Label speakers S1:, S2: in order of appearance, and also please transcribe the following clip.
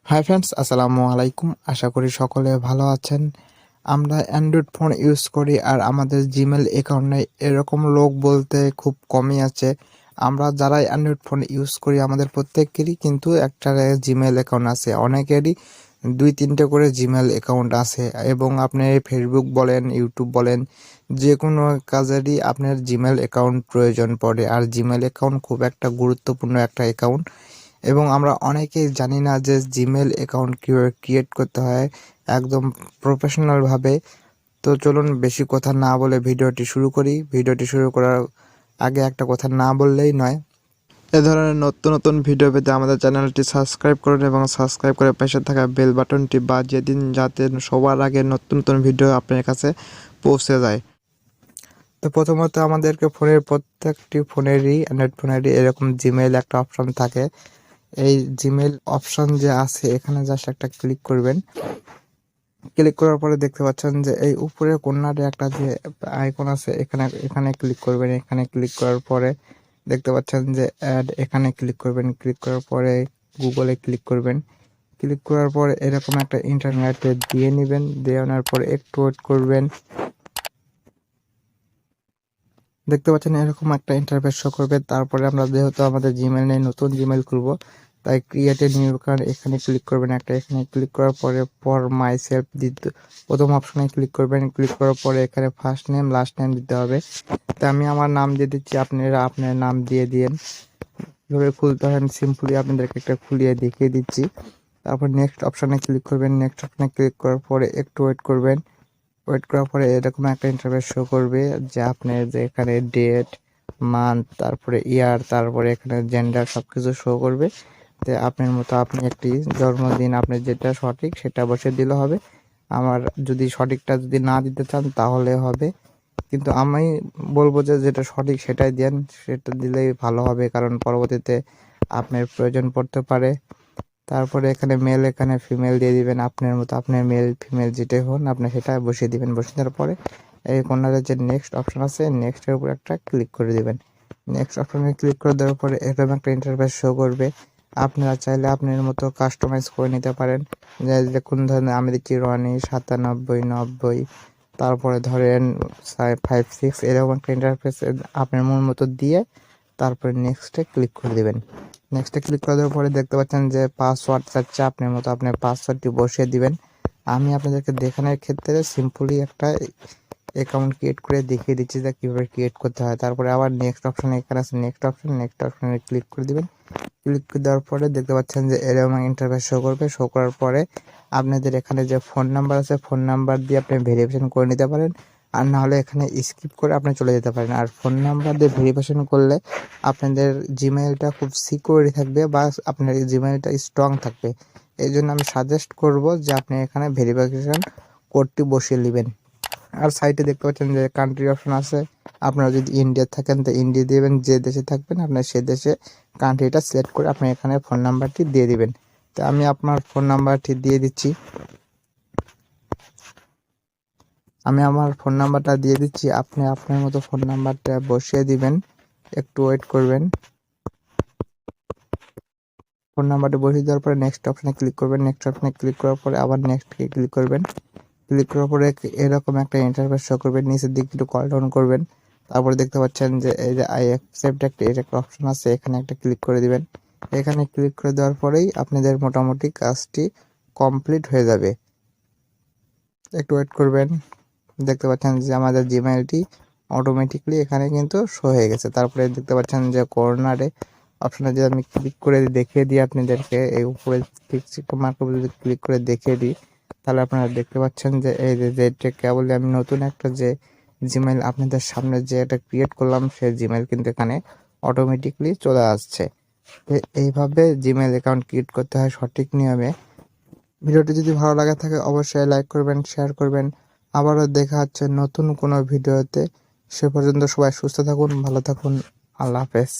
S1: Hi friends, আসসালামু আলাইকুম। আশা করি সকলে ভালো আছেন। আমরা অ্যান্ড্রয়েড ফোন ইউজ করি আর আমাদের জিমেল অ্যাকাউন্ট নেই এরকম লোক বলতে খুব কমই আছে। আমরা যারাই অ্যান্ড্রয়েড ফোন ইউজ করি আমাদের প্রত্যেকেরই কিন্তু একটা জিমেল অ্যাকাউন্ট আছে, অনেকেরই 2-3টে করে জিমেল অ্যাকাউন্ট আছে। এবং আপনি ফেসবুক বলেন, ইউটিউব বলেন, যে কোনো কাজেরই আপনার জিমেল অ্যাকাউন্ট প্রয়োজন পড়ে। আর জিমেল অ্যাকাউন্ট খুব একটা গুরুত্বপূর্ণ একটা অ্যাকাউন্ট এবং আমরা অনেকেই জানি না যে জিমেল অ্যাকাউন্ট কীভাবে ক্রিয়েট করতে হয় একদম প্রফেশনালভাবে। তো চলুন বেশি কথা না বলে ভিডিওটি শুরু করি। ভিডিওটি শুরু করার আগে একটা কথা না বললেই নয়, এ ধরনের নতুন নতুন ভিডিও পেতে আমাদের চ্যানেলটি সাবস্ক্রাইব করুন এবং সাবস্ক্রাইব করে পাশে থাকা বেল বাটনটি বাজিয়ে দিন, যাতে সবার আগে নতুন নতুন ভিডিও আপনার কাছে পৌঁছে যায়। তো প্রথমত আমাদেরকে ফোনের প্রত্যেকটি ফোনেরই, অ্যান্ড্রয়েড ফোনেরই এরকম জিমেইল একটা অপশন থাকে। এই জিমেইল অপশন যে আছে এখানে জাস্ট একটা ক্লিক করবেন। ক্লিক করার পরে দেখতে পাচ্ছেন যে এই উপরে কর্নারে একটা যে আইকন আছে, এখানে এখানে ক্লিক করবেন। এখানে ক্লিক করার পরে দেখতে পাচ্ছেন যে অ্যাড, এখানে ক্লিক করবেন। ক্লিক করার পরে গুগলে ক্লিক করবেন। ক্লিক করার পরে এরকম একটা ইন্টারনেটে দিয়ে নেবেন। দিয়ে আনার পরে একটু ওয়েট করবেন। দেখতে পাচ্ছেন এরকম একটা ইন্টারফেস শো করবে। তারপরে আমরা যেহেতু আমাদের জিমেল নেই, নতুন জিমেল খুলবো, তাই ক্রিয়েট এ নিউ অ্যাকাউন্ট এখানে ক্লিক করবেন একটা। এখানে ক্লিক করার পরে ফর মাই সেলফ প্রথম অপশনে ক্লিক করবেন। ক্লিক করার পরে এখানে ফার্স্ট নেম লাস্ট নেম দিতে হবে। তো আমি আমার নাম দিয়ে দিচ্ছি, আপনারা আপনার নাম দিয়ে দিন। কীভাবে খুলতে হয় আমি সিম্পলি আপনাদেরকে একটা খুলিয়ে দেখিয়ে দিচ্ছি। তারপর নেক্সট অপশনে ক্লিক করবেন। নেক্সট অপশনে ক্লিক করার পরে একটু ওয়েট করবেন। ওয়েট করার পরে এরকম একটা ইন্টারফেস শো করবে যে আপনি যে এখানে ডেট, মান্থ, তারপরে ইয়ার, তারপরে এখানে জেন্ডার সবকিছু শো করবে। তো আপনার মতো আপনি একটি জন্মদিন আপনি যেটা সঠিক সেটা বসে দিলে হবে। আমার যদি সঠিকটা যদি না দিতে চান তাহলে হবে, কিন্তু আমি বলবো যে যেটা সঠিক সেটাই দেন, সেটা দিলেই ভালো হবে, কারণ পরবর্তীতে আপনার প্রয়োজন পড়তে পারে। তারপরে এখানে মেল, এখানে ফিমেল দিয়ে দিবেন আপনার মতো, আপনার মেল ফিমেল যেটাই হন আপনি সেটা বসিয়ে দিবেন। বসিয়ে দেওয়ার পরে এই কর্নারে যে নেক্সট অপশন আছে, নেক্সটের উপর একটা ক্লিক করে দিবেন। নেক্সট অপশনে ক্লিক করে দেওয়ার পরে এরকম একটা ইন্টারফেস শো করবে। আপনারা চাইলে আপনার মতো কাস্টমাইজ করে নিতে পারেন, যে কোন ধরনের, আমি দেখছি রনি 9790, তারপরে ধরেন 56, এরকম একটা ইন্টারফেস আপনার মন মতো দিয়ে তারপরে নেক্সটে ক্লিক করে দিবেন। নেক্সটে ক্লিক করে দেওয়ার পরে দেখতে পাচ্ছেন যে পাসওয়ার্ড চাচ্ছে, আপনার মতো আপনার পাসওয়ার্ডটি বসিয়ে দিবেন। আমি আপনাদেরকে দেখানোর ক্ষেত্রে সিম্পলি একটা অ্যাকাউন্ট ক্রিয়েট করে দেখিয়ে দিচ্ছি যে কীভাবে ক্রিয়েট করতে হয়। তারপরে আবার নেক্সট অপশানে এখানে আছে নেক্সট অপশান, নেক্সট অপশানে ক্লিক করে দিবেন। ক্লিক করে দেওয়ার পরে দেখতে পাচ্ছেন যে এরকম ইন্টারফেস শো করবে। শো করার পরে আপনাদের এখানে যে ফোন নাম্বার আছে, ফোন নাম্বার দিয়ে আপনি ভেরিফিকেশন করে নিতে পারেন, আর না হলে এখানে স্কিপ করে আপনি চলে যেতে পারেন। আর ফোন নাম্বার দিয়ে ভেরিফিকেশন করলে আপনাদের জিমেইলটা খুব সিকিউরিটি থাকবে বা আপনার জিমেইলটা স্ট্রং থাকবে। এই জন্য আমি সাজেস্ট করব যে আপনি এখানে ভেরিফিকেশন কোডটি বসিয়ে নেবেন। আর সাইটে দেখতে পাচ্ছেন যে কান্ট্রি অপশন আছে। আপনারা যদি ইন্ডিয়া থাকেন তো ইন্ডিয়া দিবেন, যে দেশে থাকবেন আপনার সে দেশে কান্ট্রিটা সিলেক্ট করে আপনি এখানে ফোন নাম্বারটি দিয়ে দিবেন। তো আমি আপনার ফোন নাম্বারটি দিয়ে দিচ্ছি। আমি আমার ফোন নাম্বারটা দিয়ে দিচ্ছি, আপনি আপনার মতো ফোন নাম্বারটা বসিয়ে দিবেন। একটু ওয়েট করবেন। ফোন নাম্বারটা বসিয়ে দেওয়ার পরে নেক্সট অপশনে ক্লিক করবেন। নেক্সট অপশনে ক্লিক করার পরে আবার নেক্সটকে ক্লিক করবেন। ক্লিক করার পরে এরকম একটা ইন্টারফেস শো করবে। নিচের দিকে একটু কল ডাউন করবেন। তারপরে দেখতে পাচ্ছেন যে এই যে আই অ্যাকসেপ্ট একটা অপশন আছে, এখানে একটা ক্লিক করে দিবেন। এখানে ক্লিক করে দেওয়ার পরেই আপনাদের মোটামুটি কাজটি কমপ্লিট হয়ে যাবে। একটু ওয়েট করবেন। দেখতে পাচ্ছেন যে আমাদের জিমেইলটি অটোমেটিকলি এখানে কিন্তু শো হয়ে গেছে। তারপরে দেখতে পাচ্ছেন যে কর্নারে অপশনে যদি আমি ক্লিক করে দেখিয়ে দিই আপনাদেরকে, এই উপরে মার্কের উপরে যদি ক্লিক করে দেখিয়ে দিই তাহলে আপনারা দেখতে পাচ্ছেন যে এই যে কেবল আমি নতুন একটা যে জিমেইল আপনাদের সামনে যে এটা ক্রিয়েট করলাম সেই জিমেইল কিন্তু এখানে অটোমেটিকলি চলে আসছে। তো এইভাবে জিমেইল অ্যাকাউন্ট ক্রিয়েট করতে হয় সঠিক নিয়মে। ভিডিওটি যদি ভালো লাগে থাকে অবশ্যই লাইক করবেন, শেয়ার করবেন। আবারও দেখা হচ্ছে নতুন কোনো ভিডিওতে। সে পর্যন্ত সবাই সুস্থ থাকুন, ভালো থাকুন। আল্লাহ হাফেজ।